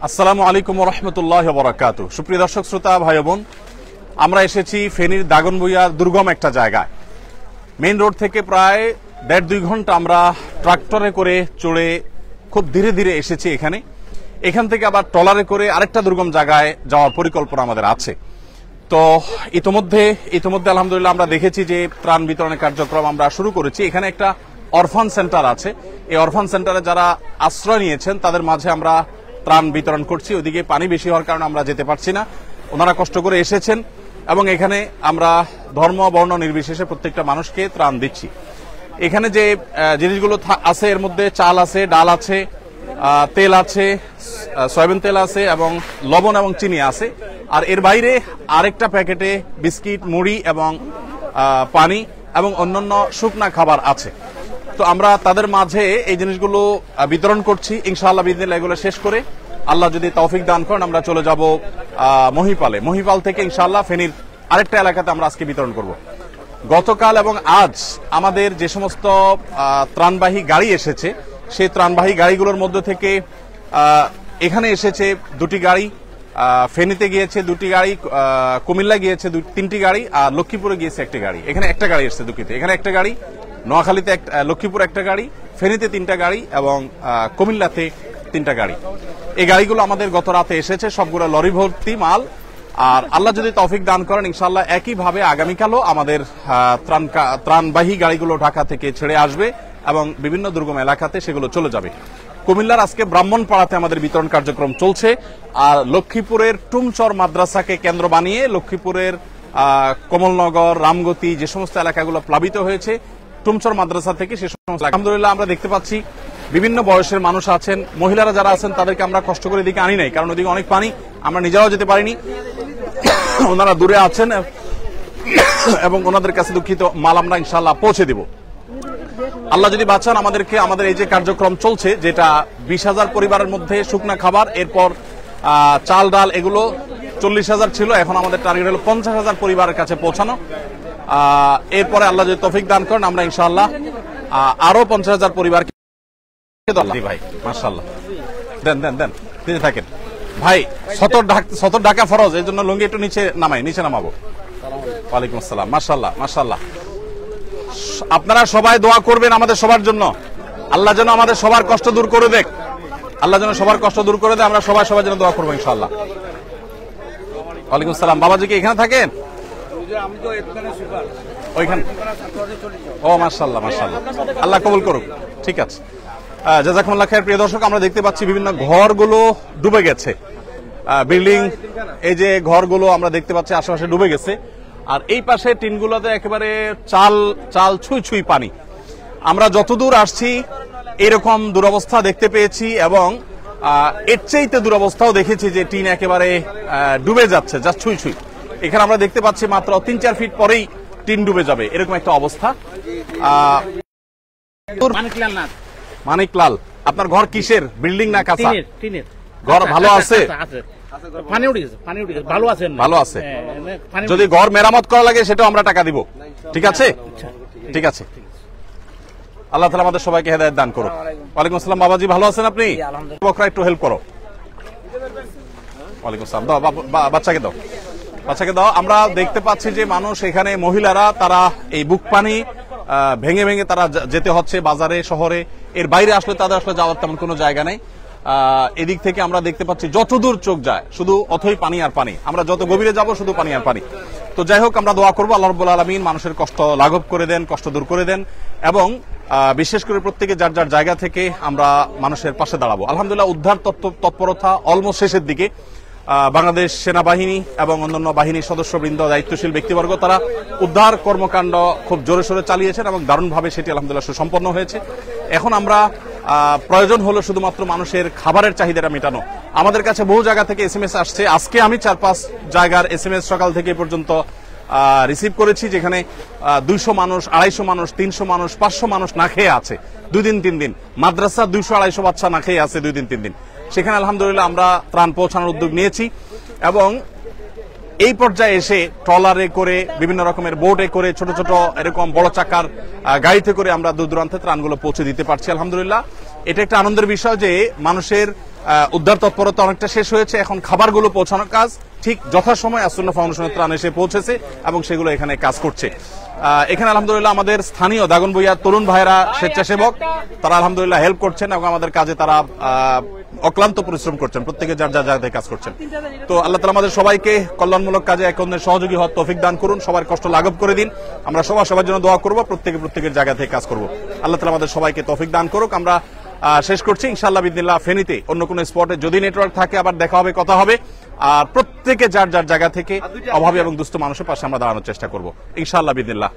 আসসালামু আলাইকুম ওয়া রাহমাতুল্লাহি ওয়া বারাকাতুহু। সুপ্রিয় দর্শক শ্রোতা ভাই বোন, আমরা এসেছি ফেনীর দাগনভূঞার দুর্গম একটা জায়গায়। মেইন রোড থেকে প্রায় 1.5-2 ঘন্টা আমরা ট্রাক্টরে করে চড়ে খুব ধীরে ধীরে এসেছি এখান থেকে আবার ট্রলারে করে আরেকটা দুর্গম জায়গায় যাওয়ার পরিকল্পনা আমাদের আছে। তো ইতোমধ্যে আলহামদুলিল্লাহ আমরা দেখেছি যে ত্রাণ বিতরণের কার্যক্রম আমরা শুরু করেছি। এখানে একটা অরফান সেন্টার আছে, এই অরফান সেন্টারে যারা আশ্রয় নিয়েছেন তাদের মাঝে আমরা ত্রাণ বিতরণ করছি। ওদিকে পানি বেশি হওয়ার কারণে আমরা যেতে পারছি না, ওনারা কষ্ট করে এসেছেন এবং এখানে আমরা ধর্ম বর্ণ নির্বিশেষে প্রত্যেকটা মানুষকে ত্রাণ দিচ্ছি। এখানে যে জিনিসগুলো আছে এর মধ্যে চাল আছে, ডাল আছে, তেল আছে, সয়াবিন তেল আছে এবং লবণ এবং চিনি আছে। আর এর বাইরে আরেকটা প্যাকেটে বিস্কিট, মুড়ি এবং পানি এবং অন্যান্য শুকনা খাবার আছে। তো আমরা তাদের মাঝে এই জিনিসগুলো বিতরণ করছি। ইনশাআল্লাহ বিদিনিল্লাহ এগুলো শেষ করে আল্লাহ যদি তৌফিক দান করেন আমরা চলে যাব মহিপাল থেকে ইনশাআল্লাহ ফেনীর আরেকটা এলাকাতে আমরা আজকে বিতরণ করব। গতকাল এবং আজ আমাদের যে সমস্ত ত্রাণবাহী গাড়ি এসেছে সেই ত্রাণবাহী গাড়িগুলোর মধ্যে থেকে এখানে এসেছে 2টি গাড়ি, ফেনীতে গিয়েছে 2টি গাড়ি, কুমিল্লা গিয়েছে 3টি গাড়ি, আর লক্ষ্মীপুরে গিয়েছে 1টি গাড়ি। এখানে একটা গাড়ি এসেছে দুঃখিত, এখানে একটা গাড়ি, নোয়াখালীতে লক্ষ্মীপুর একটা গাড়ি, ফেনীতে 3টা গাড়ি এবং কুমিল্লাতে 3টা গাড়ি। এই গাড়িগুলো আমাদের গত রাতে এসেছে, সবগুলো লরি ভর্তি মাল। আর আল্লাহ যদি তৌফিক দান করেন ইনশাআল্লাহ একইভাবে আগামীকালও আমাদের ত্রাণবাহী গাড়িগুলো ঢাকা থেকে ছেড়ে আসবে এবং বিভিন্ন দুর্গম এলাকাতে সেগুলো চলে যাবে। কুমিল্লার আজকে ব্রাহ্মণপাড়াতে আমাদের বিতরণ কার্যক্রম চলছে। আর লক্ষ্মীপুরের টুমচর মাদ্রাসাকে কেন্দ্র বানিয়ে লক্ষ্মীপুরের কমলনগর, রামগতি যে সমস্ত এলাকাগুলো প্লাবিত হয়েছে টুমচর মাদ্রাসা থেকে সে সমস্ত আলহামদুলিল্লাহ আমরা দেখতে পাচ্ছি বিভিন্ন বয়সের মানুষ আছেন, মহিলারা যারা আছেন তাদেরকে আমরা কষ্ট করে এদিকে আনি নাই, কারণ ওদিকে অনেক পানি, আমরা নিজেরাও যেতে পারিনি, ওনারা দূরে আছেন এবং ওনাদের কাছে দুঃখিত মাল আমরা ইনশাআল্লাহ পৌঁছে দিব। আল্লাহ যদি বাঁচান আমাদেরকে, আমাদের এই যে কার্যক্রম চলছে যেটা 20,000 পরিবারের মধ্যে শুকনা খাবার, এরপর চাল ডাল এগুলো 40,000 ছিল, এখন আমাদের টার্গেট হলো 50,000 পরিবারের কাছে পৌঁছানো। এরপরে আল্লাহ যদি তৌফিক দান করেন আমরা ইনশাআল্লাহ আরো 50,000 পরিবারকে ভাই মাশাআল্লাহ দেন দিতে থাকেন ভাই। সতর ঢাকা ফরজ, এই জন্য লুঙ্গি একটু নিচে নামাবো। ওয়ালাইকুম আসসালাম। মাশাআল্লাহ আপনারা সবাই দোয়া করবেন আমাদের সবার জন্য, আল্লাহ যেন আমাদের সবার কষ্ট দূর করে দেয়, আমরা সবাই যেন দোয়া করবো ইনশাআল্লাহ। ওয়ালাইকুম আসসালাম। বাবাজি কি এখানে থাকেন? ও মাশাআল্লাহ আল্লাহ কবুল করুক। ঠিক আছে, জাযাকুমুল্লাহ খায়ের। প্রিয় দর্শক, আমরা দেখতে পাচ্ছি বিভিন্ন ঘরগুলো ডুবে গেছে, বিল্ডিং, এই যে ঘরগুলো আমরা দেখতে পাচ্ছি আশেপাশে ডুবে গেছে। আর এই পাশে টিনগুলোতে একেবারে চাল ছুঁই পানি। আমরা যতদূর আসছি এরকম দুরবস্থা দেখতে পেয়েছি এবং এর চাইতে দুরবস্থাও দেখেছি যে টিন একেবারে ডুবে যাচ্ছে, জাস্ট ছুঁই। এখানে আমরা দেখতে পাচ্ছি মাত্র 3-4 ফিট পরেই টিন ডুবে যাবে, এরকম একটা অবস্থা। মানিকলাল, আপনার ঘর কিসের, বিল্ডিং না কাঁচা? ঘর ভালো আছে? ভালো আছে। যদি ঘর মেরামত করা লাগে সেটাও আমরা টাকা দিব। ঠিক আছে। আল্লাহ তাআলা আমাদের সবাইকে হেদায়েত দান করুন। ওয়ালাইকুম আসসালাম। বাবাজি ভালো আছেন আপনি? বকরা একটু হেল্প করো। ওয়ালাইকুম আসসালাম। দাও বাচ্চাকে দাও। আমরা দেখতে পাচ্ছি যে মানুষ এখানে, মহিলারা তারা এই বুক পানি ভেঙে তারা যেতে হচ্ছে বাজারে, শহরে। এর বাইরে আসলে তাদের আসলে যাওয়ার তেমন কোনো জায়গা নেই। এদিক থেকে আমরা দেখতে পাচ্ছি যতদূর চোখ যায় শুধু অথই পানি আর পানি, আমরা যত গভীরে যাব শুধু পানি আর পানি। তো যাই হোক, আমরা দোয়া করবো আল্লাহ রাব্বুল আলামিন মানুষের কষ্ট লাঘব করে দেন, কষ্ট দূর করে দেন এবং বিশেষ করে প্রত্যেকে যার জায়গা থেকে আমরা মানুষের পাশে দাঁড়াবো। আলহামদুলিল্লাহ উদ্ধার তৎপরতা অলমোস্ট শেষের দিকে। বাংলাদেশ সেনাবাহিনী এবং অন্যান্য বাহিনীর সদস্যবৃন্দ, দায়িত্বশীল ব্যক্তিবর্গ তারা উদ্ধার কর্মকাণ্ড খুব জোরে সোরে চালিয়েছেন এবং দারুণভাবে সেটি আলহামদুলিল্লাহ সুসম্পন্ন হয়েছে। এখন আমরা প্রয়োজন হলো শুধুমাত্র মানুষের খাবারের চাহিদাটা মেটানো। আমাদের কাছে বহু জায়গা থেকে SMS আসছে, আজকে আমি 4-5 জায়গার SMS সকাল থেকে পর্যন্ত রিসিভ করেছি, যেখানে 200 মানুষ, 250 মানুষ, 300 মানুষ, 500 মানুষ না খেয়ে আছে 2 দিন 3 দিন। মাদ্রাসা 200-250 বাচ্চা না খেয়ে আছে 2 দিন 3 দিন। সেখানে আলহামদুলিল্লাহ আমরা ত্রাণ পৌঁছানোর উদ্যোগ নিয়েছি এবং এই পর্যায়ে এসে ট্রলারে করে, বিভিন্ন রকমের বোটে করে, ছোট ছোট এরকম বড় চাকার গাড়িতে করে আমরা দূর দূরান্তে ত্রাণগুলো পৌঁছে দিতে পারছি আলহামদুলিল্লাহ। এটা একটা আনন্দের বিষয় যে মানুষের উদ্ধার তৎপরতা অনেকটা শেষ হয়েছে, এখন খাবারগুলো পৌঁছানোর কাজ ঠিক যথাসময় আসুন্না ফাউন্ডেশনের ত্রাণ এসে পৌঁছেছে এবং সেগুলো এখানে কাজ করছে। এখানে আলহামদুলিল্লাহ আমাদের স্থানীয় দাগনভূঞার তরুণ ভাইরা স্বেচ্ছাসেবক, তারা আলহামদুলিল্লাহ হেল্প করছেন এবং আমাদের কাজে তারা অক্লান্ত পরিশ্রম করছেন, প্রত্যেকে যার যার জায়গায় কাজ করছেন। তো আল্লাহ তাআলা আমাদের সবাইকে কল্যাণমূলক কাজে এক অন্যের সহযোগী হওয়ার তৌফিক দান করুন, সবার কষ্ট লাঘব করে দিন। আমরা সবার জন্য দোয়া করব, প্রত্যেকের জায়গা থেকে কাজ করব। আল্লাহ তাআলা আমাদের সবাইকে তৌফিক দান করুক। আমরা শেষ করছি ইনশাআল্লাহ বিদিনিল্লাহ। ফেনীতে অন্য কোনো স্পটে যদি নেটওয়ার্ক থাকে আবার দেখা হবে, কথা হবে। আর প্রত্যেকে যার যার জায়গা থেকে অভাবী এবং দুস্থ মানুষের পাশে আমরা দাঁড়ানোর চেষ্টা করব ইনশাআল্লাহ বিদিনিল্লাহ।